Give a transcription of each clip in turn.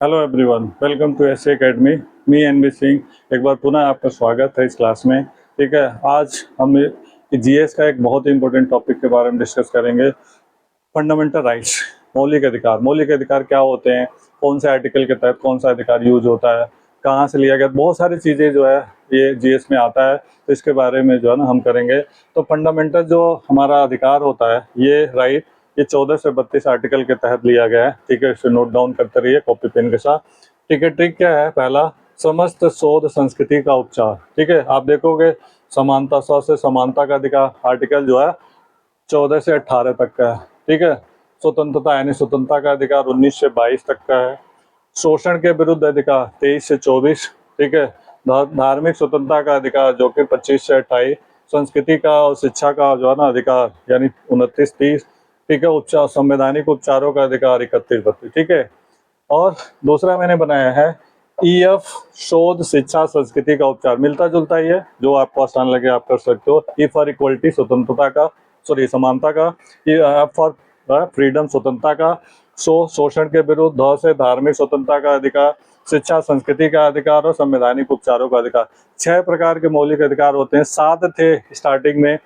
Hello everyone, welcome to S academy. Me N B Singh. एक बार पुनः आपका स्वागत है इस क्लास में। ठीक है, आज हम जीएस का एक बहुत ही इंपॉर्टेंट टॉपिक के बारे में डिस्कस करेंगे। फंडामेंटल राइट्स, मौलिक अधिकार। मौलिक अधिकार क्या होते हैं, कौन से आर्टिकल के तहत कौन सा अधिकार यूज होता है, कहाँ से लिया गया, बहुत सारी चीज़ें जो है ये जीएस में आता है। तो इसके बारे में जो है ना हम करेंगे। तो फंडामेंटल जो हमारा अधिकार होता है, ये राइट, ये 14 से 32 आर्टिकल के तहत लिया गया है। ठीक है, इसे नोट डाउन करते रहिए कॉपी पेन के साथ। ठीक है, ट्रिक क्या है, पहला समस्त शोध संस्कृति का उपचार। ठीक है, आप देखोगे समानता, से समानता का अधिकार आर्टिकल जो है 14 से 18 तक का है। ठीक है, स्वतंत्रता यानी स्वतंत्रता का अधिकार 19 से 22 तक का है। शोषण के विरुद्ध अधिकार 23 से 24। ठीक है, धार्मिक स्वतंत्रता का अधिकार जो कि 25 से 28। संस्कृति का और शिक्षा का जो है ना अधिकार यानी 29-30। ठीक है, उपचार, संवैधानिक उपचारों का अधिकार 31-32। ठीक है, और दूसरा मैंने बनाया है ईएफ, शोध, शिक्षा, संस्कृति का उपचार। मिलता जुलता ही है, जो आपको आसान लगे आप कर सकते हो। ई फॉर इक्वलिटी, स्वतंत्रता का, सॉरी समानता का। एफ फॉर फ्रीडम, स्वतंत्रता का। शोषण के विरुद्ध, ध से धार्मिक स्वतंत्रता का अधिकार, शिक्षा, संस्कृति का अधिकार और संवैधानिक उपचारों का अधिकार। 6 प्रकार के मौलिक अधिकार होते हैं। 7 थे स्टार्टिंग में।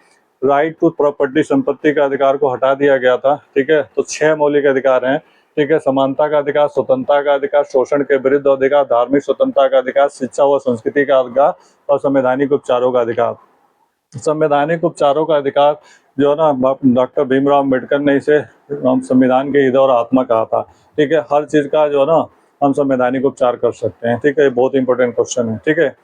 राइट टू प्रॉपर्टी, संपत्ति का अधिकार को हटा दिया गया था। ठीक है, तो 6 मौलिक अधिकार हैं। ठीक है, समानता का अधिकार, स्वतंत्रता का अधिकार, शोषण के विरुद्ध अधिकार, धार्मिक स्वतंत्रता का अधिकार, शिक्षा व संस्कृति का अधिकार और संवैधानिक उपचारों का अधिकार। संवैधानिक उपचारों का अधिकार जो है ना, डॉक्टर भीमराव अम्बेडकर ने इसे हम संविधान के हृदय और आत्मा कहा था। ठीक है, हर चीज का जो है ना हम संवैधानिक उपचार कर सकते हैं। ठीक है, बहुत इंपॉर्टेंट क्वेश्चन है। ठीक है,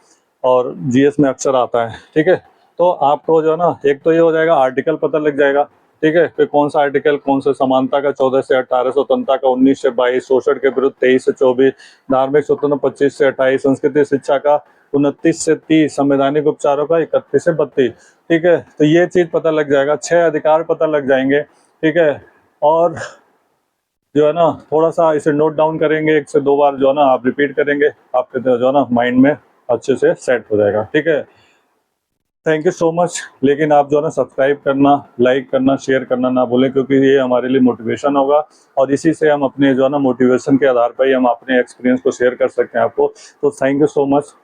और जीएस में अक्सर आता है। ठीक है, तो आपको जो है ना एक तो ये हो जाएगा, आर्टिकल पता लग जाएगा। ठीक है, फिर कौन सा आर्टिकल, कौन से, समानता का 14 से 18, स्वतंत्रता का 19 से 22, शोषण के विरुद्ध 23 से 24, धार्मिक स्वतंत्र 25 से 28, संस्कृति शिक्षा का 29 से 30, संवैधानिक उपचारों का 31 से 32। ठीक है, तो ये चीज पता लग जाएगा, 6 अधिकार पता लग जाएंगे। ठीक है, और जो है ना थोड़ा सा इसे नोट डाउन करेंगे, 1 से 2 बार जो है ना आप रिपीट करेंगे, आपके जो है ना माइंड में अच्छे से सेट हो जाएगा। ठीक है, थैंक यू सो मच। लेकिन आप जो है ना सब्सक्राइब करना, लाइक करना, शेयर करना ना भूलें, क्योंकि ये हमारे लिए मोटिवेशन होगा और इसी से हम अपने जो है ना मोटिवेशन के आधार पर ही हम अपने एक्सपीरियंस को शेयर कर सकते हैं आपको। तो थैंक यू सो मच।